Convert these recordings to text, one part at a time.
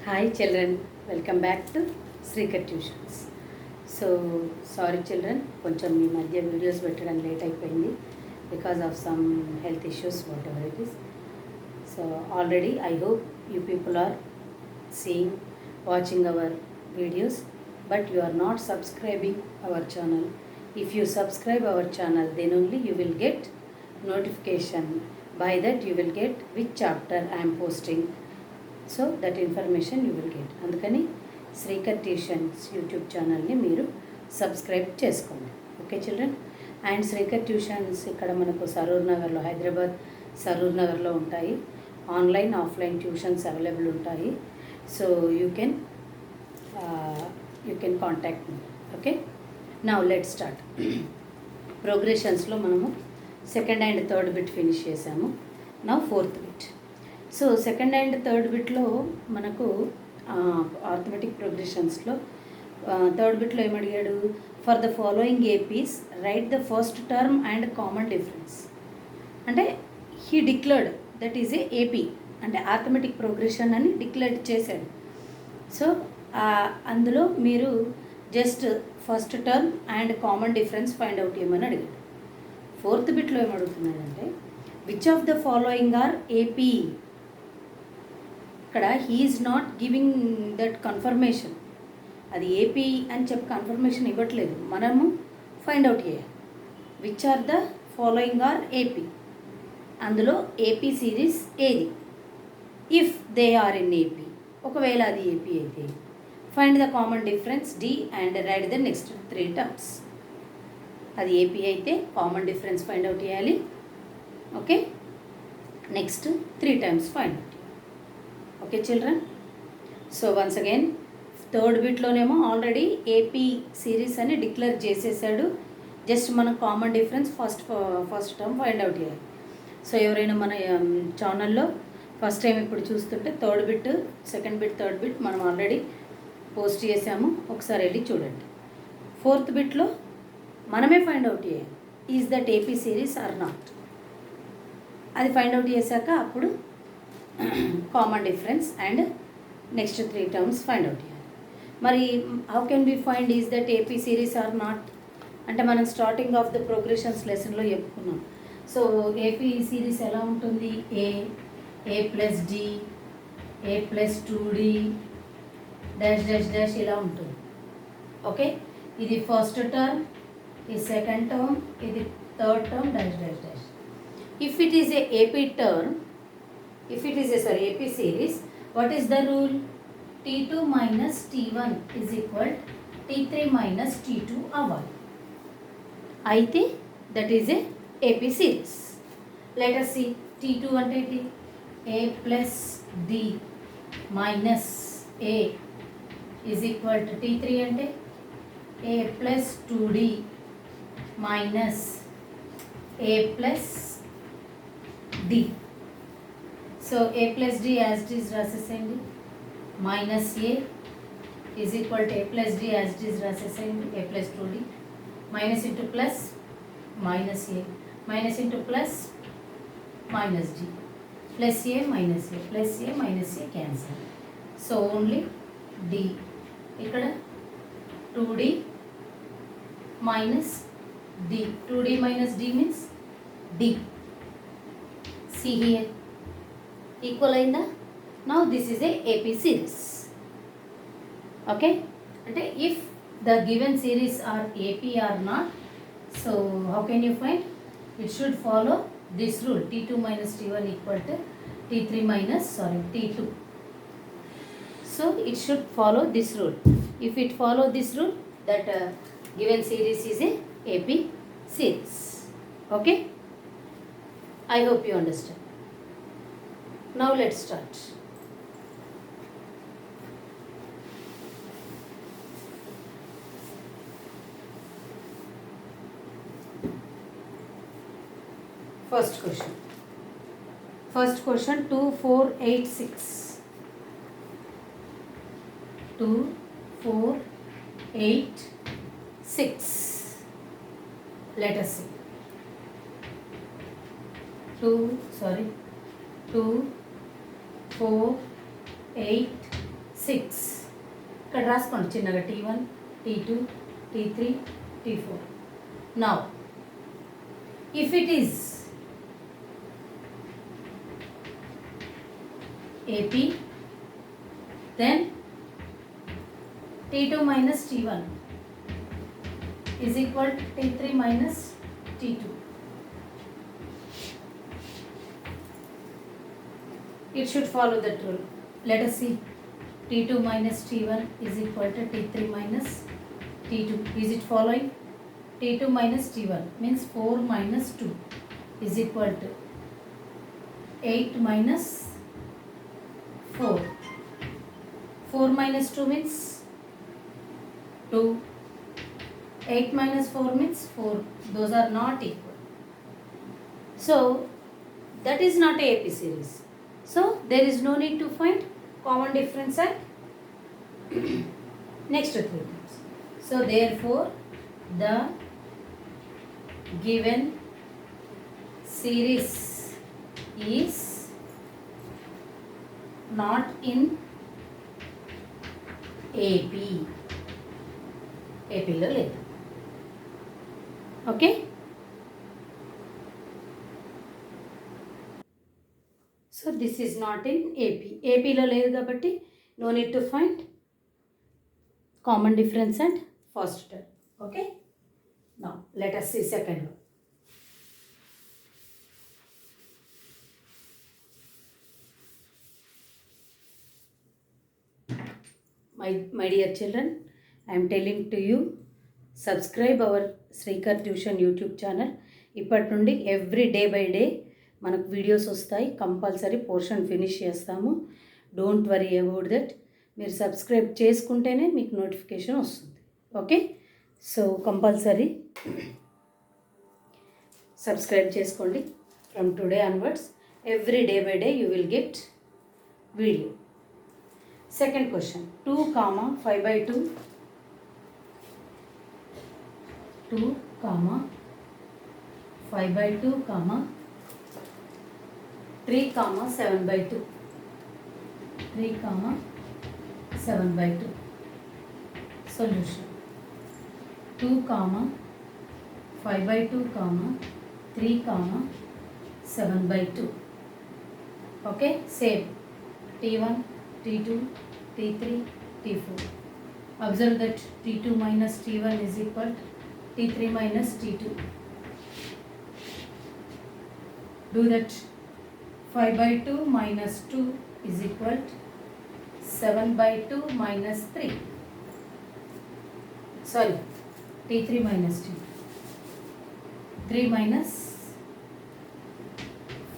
Hi children, welcome back to Srikar Tuitions. So sorry children, కొంచెం ఈ మధ్య videos పెట్టడం లేట్ అయిపోయింది because of some health issues, whatever it is. So already I hope you people are seeing, watching our videos, but you are not subscribing our channel. If you subscribe our channel, then only you will get notification. By that you will get which chapter I am posting. So that information you will get. అందుకని Srikar tuitions YouTube ఛానల్ని మీరు subscribe చేసుకోండి. Okay children. And Srikar tuitions ఇక్కడ మనకు సరూర్ నగర్లో, హైదరాబాద్ సరూర్ నగర్లో ఉంటాయి. ఆన్లైన్ ఆఫ్లైన్ ట్యూషన్స్ అవైలబుల్ ఉంటాయి. So you can contact me. Okay, now let start. ప్రోగ్రెషన్స్లో మనము second and third bit finish చేసాము. Now fourth bit. So second and third బిట్లో మనకు ఆర్థమెటిక్ ప్రోగ్రెషన్స్లో థర్డ్ బిట్లో ఏమడిగాడు? For the following APIs right the first term and common difference. అంటే he declared that is a AP, అంటే arithmetic progression అని declare చేశాడు. సో అందులో మీరు just first term and common difference find out చేయమని అడిగాడు. ఫోర్త్ బిట్లో ఏమడుగుతున్నాడంటే which of the following are AP. ఇక్కడ he is not giving that confirmation. అది ఏపీ అని చెప్పి కన్ఫర్మేషన్ ఇవ్వట్లేదు, మనము ఫైండ్ అవుట్ చేయాలి. Which are the following are AP, అందులో ఏపీ సిరీస్ ఏది? If they are in AP, ఒకవేళ అది ఏపీ అయితే find the common difference D and write the next 3 terms. అది ఏపీ అయితే కామన్ డిఫరెన్స్ ఫైండ్ అవుట్ చేయాలి. Okay, next 3 times find out. Okay children. So once again third బిట్లోనేమో already AP series అని declare చేసేసాడు. Just మనం common difference first term find out చేయాలి. So ఎవరైనా మన ఛానల్లో ఫస్ట్ టైం ఇప్పుడు చూస్తుంటే third bit, second bit, third bit మనం ఆల్రెడీ పోస్ట్ చేసాము, ఒకసారి వెళ్ళి చూడండి. ఫోర్త్ బిట్లో మనమే ఫైండ్ అవుట్ చేయాలి, is that AP series or not. అది ఫైండ్ అవుట్ చేశాక అప్పుడు common difference and next 3 terms find out చేయాలి. మరి how can be find is that AP series or not అంటే మనం స్టార్టింగ్ ఆఫ్ ద ప్రోగ్రెషన్స్ లెసన్లో చెప్పుకున్నాం. సో ఏపీ సిరీస్ ఎలా ఉంటుంది? A plus D, A plus 2d dash dash dash ఇలా ఉంటుంది. ఓకే, ఇది ఫస్ట్ టర్మ్, ఇది సెకండ్ టర్మ్, ఇది third term, dash dash dash. If it is a AP term, if it is a AP series, what is the rule? T2 minus T1 is equal T3 minus T2 అవ్వాలి. అయితే that is a AP series. Let us see. T2 అంటే ఏంటి? A plus D minus A is equal to T3 అంటే A plus 2D minus A plus D. So A plus D as it is రాసేసేయండి. Minus A is equal to A plus D as it is రాసేసేయండి. A plus 2d minus into plus minus A minus into plus minus D plus A minus A plus A minus A cancel. So only D. ఇక్కడ 2d minus D, 2d minus D means D. See here equal అయిందా? Now this is a AP series. Okay, అంటే if the given series or AP or not, so how can you find? It should follow this rule. T2 minus T1 equal to T3 minus T2. So it should follow this rule. If it follow this rule, that given series is a AP series. Okay, I hope you understand. Now let's start. First question. 2, 4, 8, 6. 2, 4, 8, 6. Let us see. 2, 4, 8, 6. ఇక్కడ రాసుకోండి చిన్నగా T1, T2, T3, T4. Now, if it is AP, then T2 minus T1 is equal to T3 minus T2. It should follow that rule. Let us see. T2 minus T1 is equal to T3 minus T2. Is it following? T2 minus T1 means 4 minus 2 is equal to 8 minus 4. 4 minus 2 means 2. 8 minus 4 means 4. Those are not equal. So, that is not a AP series. So, there is no need to find common difference at next 3 terms. So, therefore, the given series is not in AP. AP lo లేదు. Okay? So this is not in AP. AP lo లేదు కాబట్టి no need to find common difference at first term. Okay? Now let us see second one. My dear children, I am telling to you, subscribe our Srikar Tuition YouTube channel. ఇప్పటి నుండి every day by day మనకు videos వస్తాయి. Compulsory portion finish చేస్తాము. Don't worry about that. మీరు subscribe చేసుకుంటేనే మీకు notification వస్తుంది. Okay, so compulsory subscribe చేసుకోండి. From today onwards every day by day you will get video. Second question, 2, 5/2, 2, 5/2, 3, 7/2, 3, 7/2. Solution, 2, 5/2, 3, 7/2. Okay, same. T1, T2, T3, T4. Observe that T2 minus T1 is equal to T3 minus T2. Do that. 5/2 minus 2 is equal to 7/2 minus 3. Sorry, T3 minus T2. 3 minus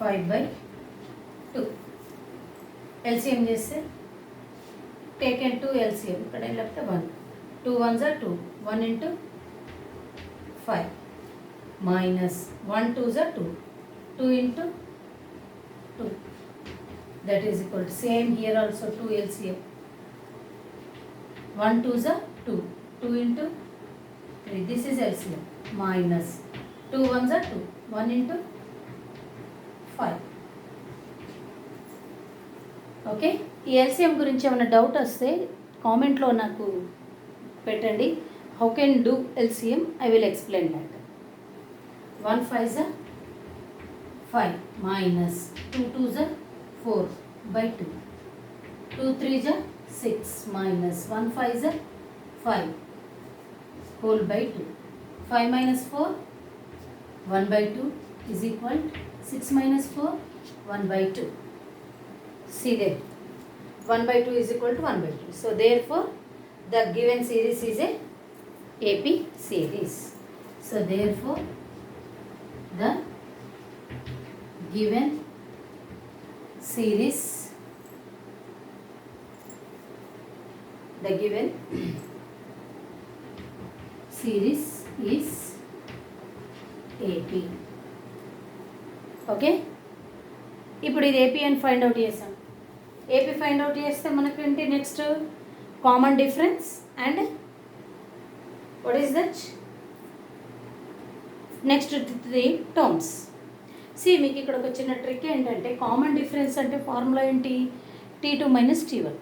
5/2. LCM చేస్తే taken 2 LCM ఇక్కడ లేకపోతే 1. 2 1s are 2. 1 into 5 minus 1 2s are 2. 2 into 2. That is equal to same here also 2 LCM. 1 2s are 2. 2 into 3. This is LCM minus 2 1s are 2. 1 into 5. Okay, ఈ LCM గురించి ఏమైనా doubt వస్తే కామెంట్లో నాకు పెట్టండి. How can do LCM, I will explain that. 1 5s are 5 minus 2 2s are 4/2. 2 3s are 6 minus 1 5s are 5 whole by 2. 5 minus 4 1/2 is equal to 6 minus 4 1/2. See there, 1/2 is equal to 1/2. So therefore the given series is a AP series. So therefore the given series, the given series is AP. Okay, ఇప్పుడు ఇది AP అని find out చేసాం. AP find out చేస్తే మనకేంటి next common difference and what is that next 3 terms. See మీకు ఇక్కడ ఒక చిన్న ట్రిక్ ఏంటంటే కామన్ డిఫరెన్స్ అంటే ఫార్ములా ఏంటి, T2 minus T1.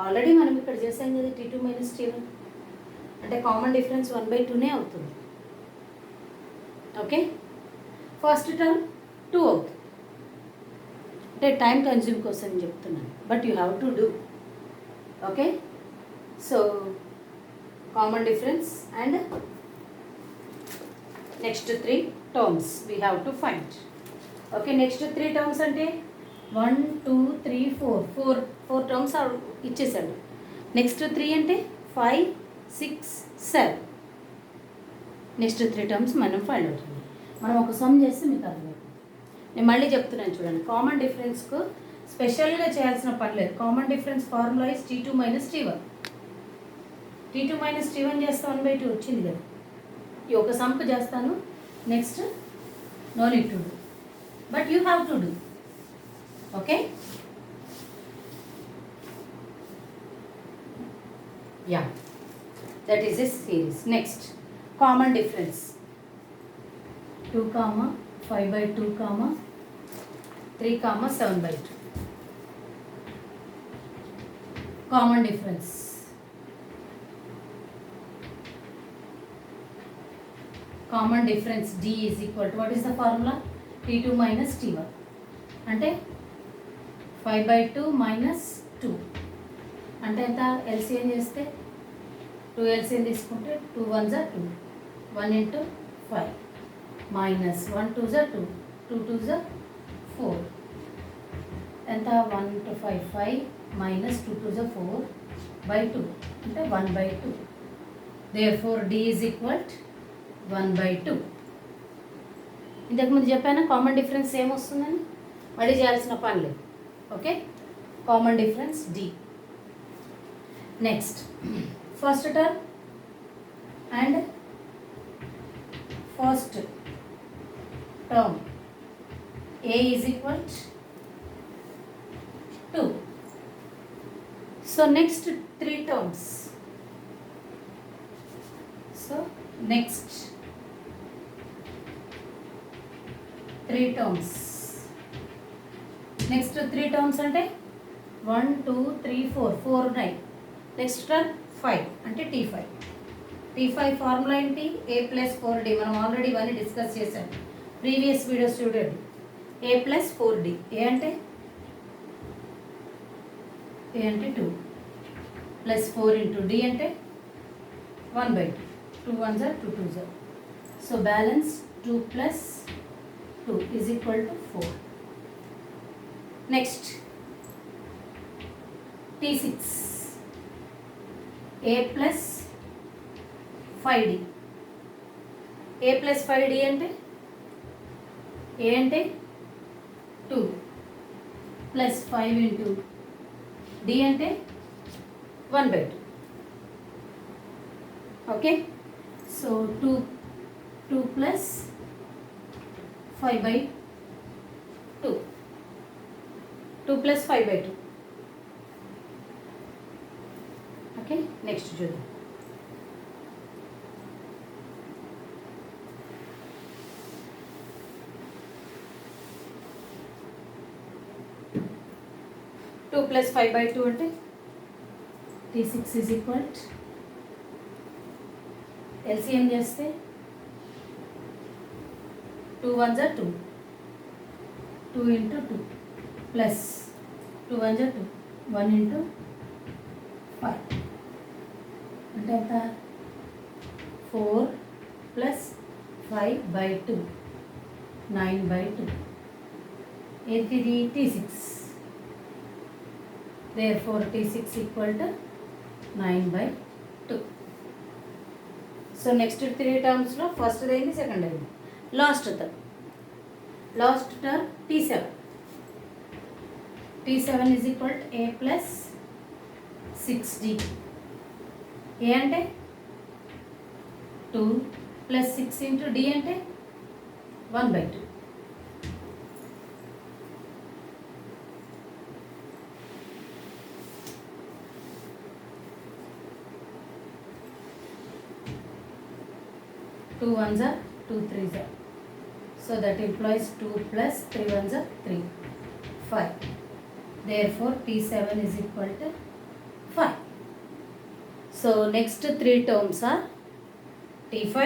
ఆల్రెడీ మనం ఇక్కడ చేసాం కదా T2 మైనస్ T1, అంటే కామన్ డిఫరెన్స్ 1/2నే అవుతుంది. ఓకే, ఫస్ట్ టర్మ్ 2 అవుతుంది. అంటే టైం కన్జ్యూమ్ కోసం చెప్తున్నాను, but you have to do. Okay, so common difference and next 3 terms we have to find. Okay, next 3 terms అంటే 1 2 3 4 4 టర్మ్స్ ఇచ్చేసాడు. నెక్స్ట్ 3 అంటే 5 6 7. Next 3 terms మనం ఫైండ్ అవుతుంది. మనం ఒక సమ్ చేస్తే మీకు అర్థమవుతుంది. నేను మళ్ళీ చెప్తున్నాను చూడండి, కామన్ డిఫరెన్స్కు స్పెషల్గా చేయాల్సిన పని లేదు. Common difference formula is T2 minus T1. T2 minus T1 చేస్తే 1/2 వచ్చింది కదా. ఈ ఒక సమ్కు చేస్తాను, next no need to do, but you have to do. Okay, ya, that is a series. Next common difference 2, 5/2, 3, 7/2. Common difference. Common difference D is equal to, what is the formula? T2 minus T1. అంటే 5/2 minus 2. అంటే ఎంత? LCM చేస్తే 2 LCM తీసుకుంటే 2 1s are 2. 1 into 5 minus 1 2s are 2. 2 2s are 4. ఎంత? 1 to 5 5 minus 2 2s are 4/2 అంటే 1/2. Therefore D is equal to 1/2. ఇంతకుముందు చెప్పాను common difference ఏమొస్తుందని, మళ్ళీ చేయాల్సిన పని లేదు. Okay, common difference D. Next first term and first term A is equal to 2. So next 3 terms. So next 3 terms. Next 3 terms అంటే 1 2 3 4 4 ఉన్నాయి. Next term 5 అంటే T5. T5 formula ఏంటి? A + 4D. మనం already ఇవన్నీ డిస్కస్ చేసాం previous videos చూడండి. A + 4D. A అంటే 2 plus 4 into D అంటే 1/2. 2 1s are 2 2s are. So balance 2 plus 2 is equal to 4. Next T6. A plus 5D. A plus 5D అంటే A అంటే 2 plus 5 into D అంటే 1/2. Okay, so 2 plus 5/2. 2 plus 5/2. Okay, next చూద్దాం. Two plus 5/2 అంటే T6 is equal to LCM చేస్తే 2 1s are 2. 2 into 2 plus 2 1s are 2. 1 into 5 అంటే ఎంత? 4 plus 5/2 9/2. ఏంటిది? T6. Therefore T6 equal to 9/2. So next 3 terms లో first అయింది, second అయింది, last term T7. T7 is equal to A plus 6D. A అంటే 2 plus 6 into D అంటే 1/2. Two 1s are 2 3s are. So that implies 2 plus 3 1s are 3 5. Therefore T7 is equal to So next 3 terms are T5,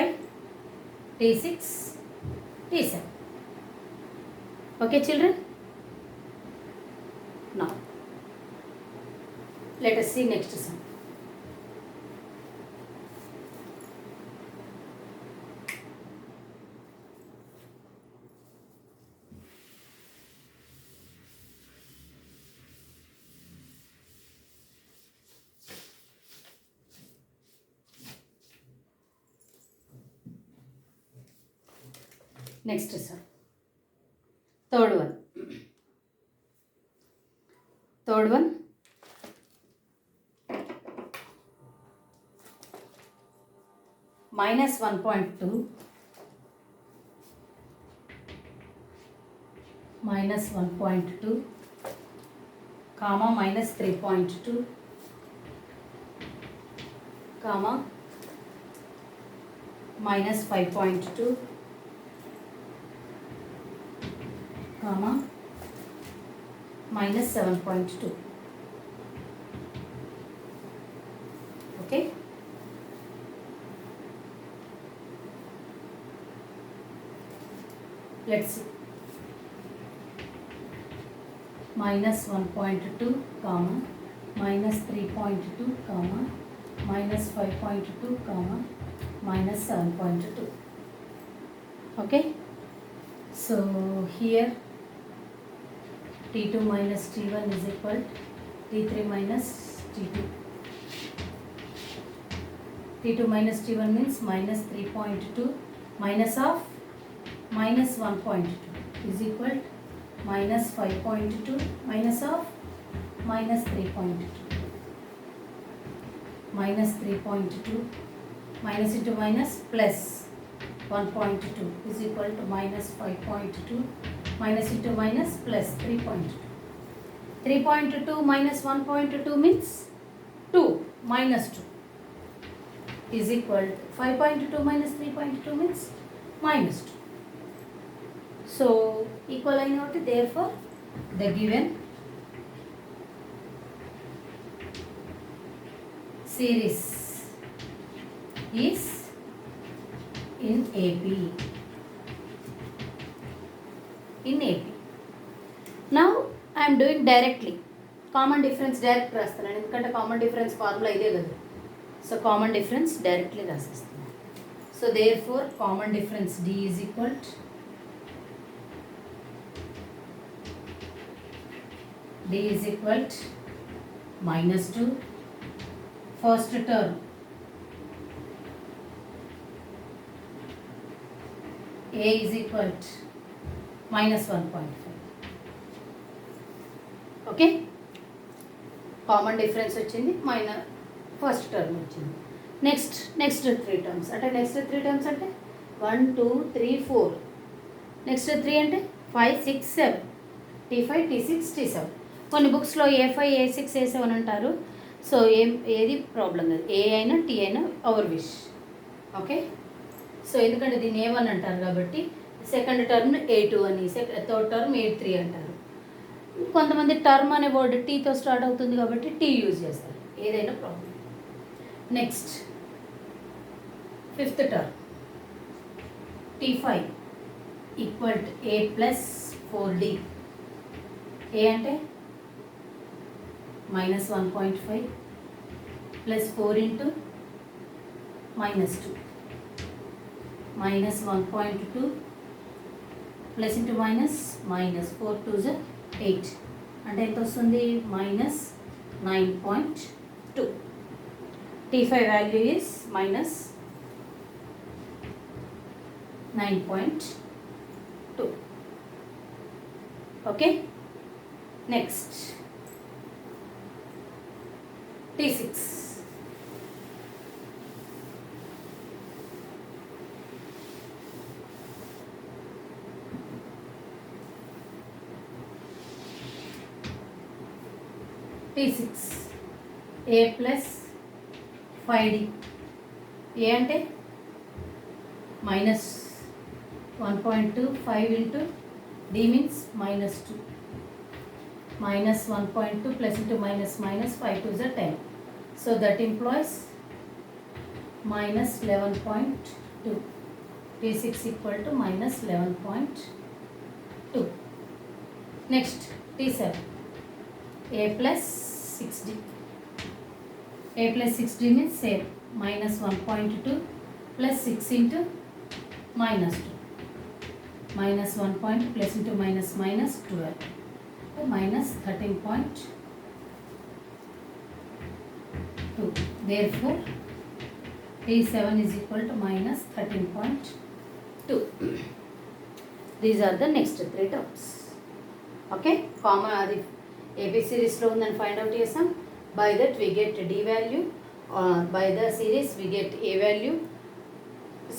T6, T7. Okay children? Now let us see next sum. Next sum. Third one. Minus 1.2 minus 1.2 comma minus 3.2 comma minus 5.2 comma minus 7.2. Okay. Let's see. Minus 1.2 comma minus 3.2 comma minus 5.2 comma minus 7.2. Okay. So here T2 minus T1 is equal T3 minus T2. T2 minus T1 means minus 3.2 minus of minus 1.2 is equal to minus 5.2 minus of minus 3.2. Minus 3.2 minus into minus plus 1.2 is equal to minus 5.2 minus into minus plus 3.2. 3.2 minus 1.2 means 2 minus 2 is equal to 5.2 minus 3.2 means minus 2. So equal అయినోటి, therefore the given series is in AP. Now I am doing directly. Common difference direct రాస్తాను ఎందుకంటే common difference formula ఇదే కదా. So common difference directly రాసేస్తున్నాను. So therefore common difference D is equal to minus 2 first term A is equal to minus 1.5. Okay, common difference వచ్చింది, minus first term వచ్చింది. Next 3 terms అంటే 1 2 3 4. Next 3 అంటే 5 6 7 T5 T6 T7. కొన్ని బుక్స్లో A5 A6 A7 అంటారు. So ఏది problem లేదు, ఏ అయినా టీ అయినా అవర్ విష్. ఓకే. సో ఎందుకంటే దీన్ని A1 అంటారు కాబట్టి సెకండ్ టర్మ్ A2 అని, థర్డ్ టర్మ్ A3 అంటారు. కొంతమంది టర్మ్ అనే వర్డ్ టీతో స్టార్ట్ అవుతుంది కాబట్టి టీ యూజ్ చేస్తారు, ఏదైనా problem. Next fifth term T5 equal to A plus 4D. ఏ అంటే minus 1.5 plus 4 into minus 2 minus 1.2 plus into minus 4 2 is 8 అంటే ఎంత వస్తుంది minus 9.2. T5 value is minus 9.2. Okay. Next T6 A plus 5D. A అంటే minus 1.2 5 into D means minus 2 minus 1.2 plus into minus 5 to the 10. So that implies minus 11.2. T6 equal to minus 11.2. Next, T7. A plus 6D. A plus 6D means same. Minus 1.2 plus 6 into minus 2. Minus 1 point plus into minus minus 12. So minus 13.2. Therefore, T7 is equal to minus 13.2. These are the next three terms. Okay, comma అది AB series లో ఉందని find out చేసాం. By that we get D value. By the series we get A value.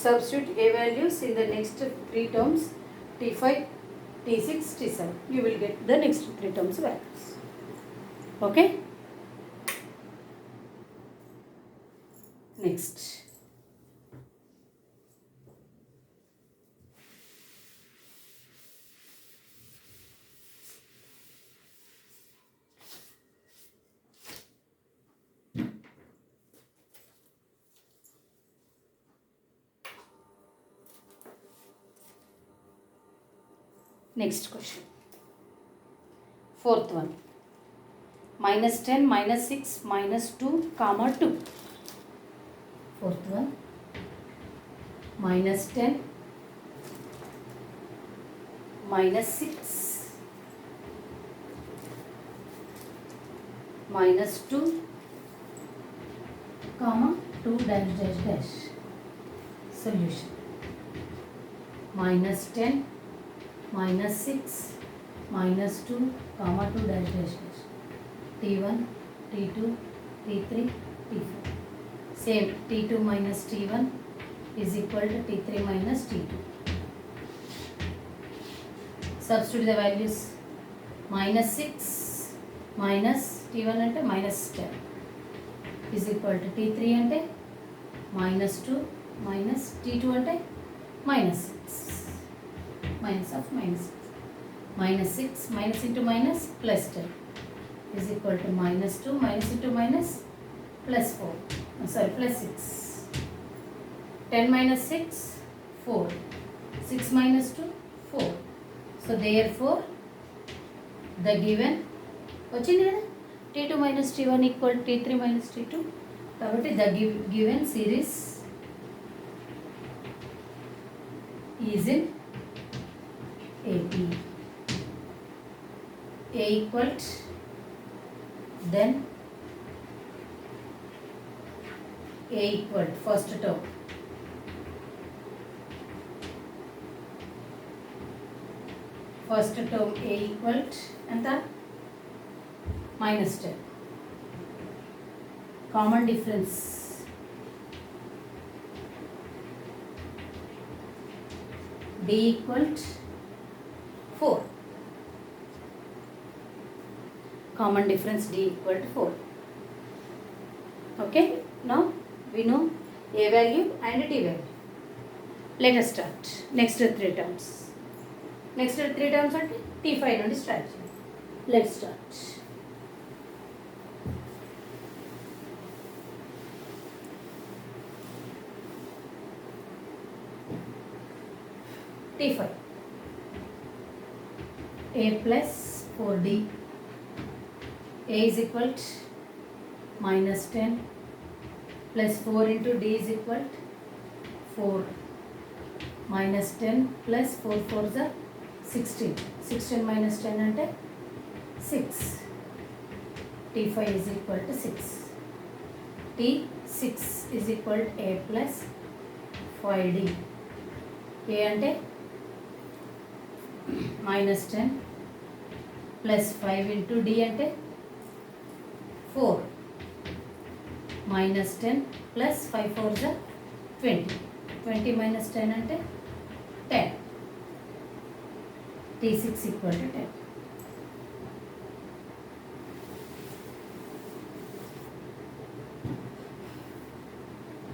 Substitute A values in the next three terms, T5, T6, T7. You will get the next three terms values. Okay. Next. Next question. Fourth one. Minus 10, minus 6, minus 2, comma 2. Fourth one. Minus 10, minus 6, minus 2, comma 2 dash dash dash. Solution. Minus 10, minus 6, minus 2, comma 2 dash dash dash. T1, T2, T3, T4. Same, T2 minus T1 is equal to T3 minus T2. Substitute the values. Minus 6 minus T1 ante minus 10 is equal to T3 ante minus 2 minus T2 ante minus 6. Minus of minus 6. Minus 6 minus into minus plus 10 is equal to minus 2 minus into minus plus 4. Plus 6. 10 minus 6, 4. 6 minus 2, 4. So therefore, the given వచ్చింది కదా T2 minus T1 equal to T3 minus T2. కాబట్టి the given series is in AP. A equal to, then A equal to first term. First term A equal to ఎంత minus 10. Common difference. D equal to 4. Common difference D equal to 4. Okay, now we know A value and D value. Let us start. Next three terms. Next three terms are T5 నుండి start చేయాలి. Let's start. T5. A plus 4D. A is equal to minus 10 plus 4 into D is equal to 4. Minus 10 plus 4 4s are 16. 16 minus 10 ante 6. T5 is equal to 6. T6 is equal to A plus 5D. A ante minus 10 plus 5 into D ante 4. Minus 10 plus 5 4s are 20. 20 minus 10 ante 10. T6 equal to 10.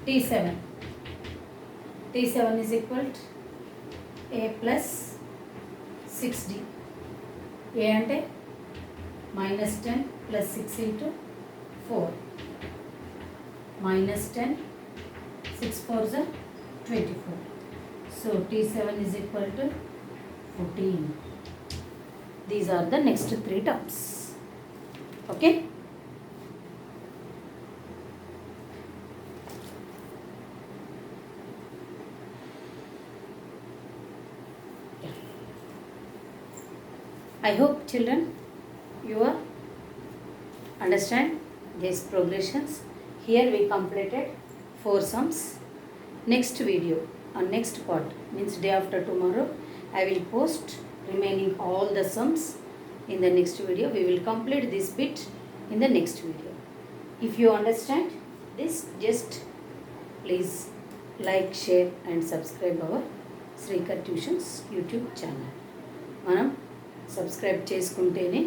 T7. T7 is equal to A plus 6D. A ante minus 10 plus 6 into 4. Minus 10 6 4s are 24. So T7 is equal to 14. These are the next 3 terms. Okay. I hope children you are understand these progressions. Here we completed 4 sums. Next video or next part means day after tomorrow I will post remaining all the sums in the next video. We will complete this bit in the next video. If you understand this, just please like, share and subscribe our Srikar Tuitions YouTube channel. మనం subscribe చేసుకుంటేనే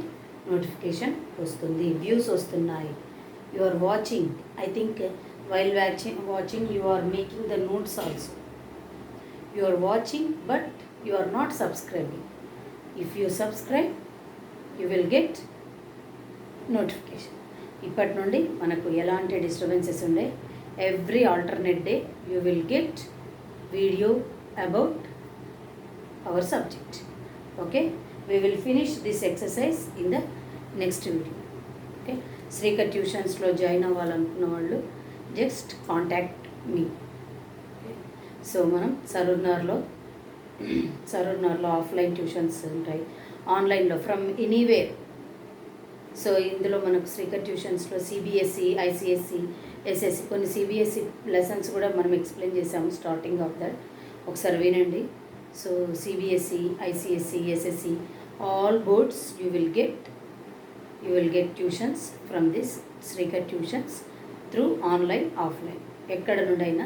notification వస్తుంది, views వస్తున్నాయి. You are watching, I think while watching you are making the notes also. You are watching but you are not subscribing. If you subscribe you will get notification. ఇప్పటి నుండి మనకు ఎలాంటి disturbances ఉండే, every alternate day you will get video about our subject. Okay, we will finish this exercise in the next video. Okay, Srikar Tuitions లో join అవ్వాలనుకున్న వాళ్ళు just contact me. So మనం సరూర్నగర్లో offline tuitions ఉంటాయి, ఆన్లైన్లో from anywhere. So ఇందులో మనకు Srikar ట్యూషన్స్లో CBSE, ICSC, SSC కొన్ని CBSE lessons కూడా మనం ఎక్స్ప్లెయిన్ చేసాము స్టార్టింగ్ ఆఫ్ దట్. ఒకసారి వినండి. So CBSE, ICSC, SSC all boards you will get tuitions from this Srikar Tuitions through online, offline. ఎక్కడ నుండైనా,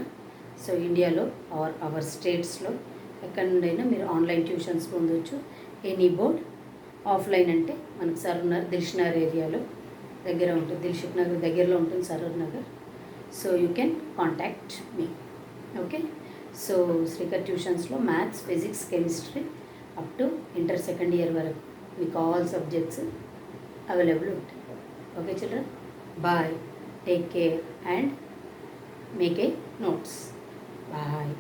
సో ఇండియాలో ఆర్ అవర్ స్టేట్స్లో ఎక్కడ నుండైనా మీరు ఆన్లైన్ ట్యూషన్స్ పొందవచ్చు. Any board. ఆఫ్లైన్ అంటే మనకు సరూర్ దిల్షుక్ నగర్ ఏరియాలో దగ్గర ఉంటుంది, దిల్షుక్ నగర్ దగ్గరలో ఉంటుంది Saroornagar. So you can contact me. Okay, so Srikar ట్యూషన్స్లో maths, physics, chemistry up to inter second year వరకు మీకు ఆల్ సబ్జెక్ట్స్ అవైలబుల్ ఉంటాయి. Okay children, bye, take care and make a notes. Bye.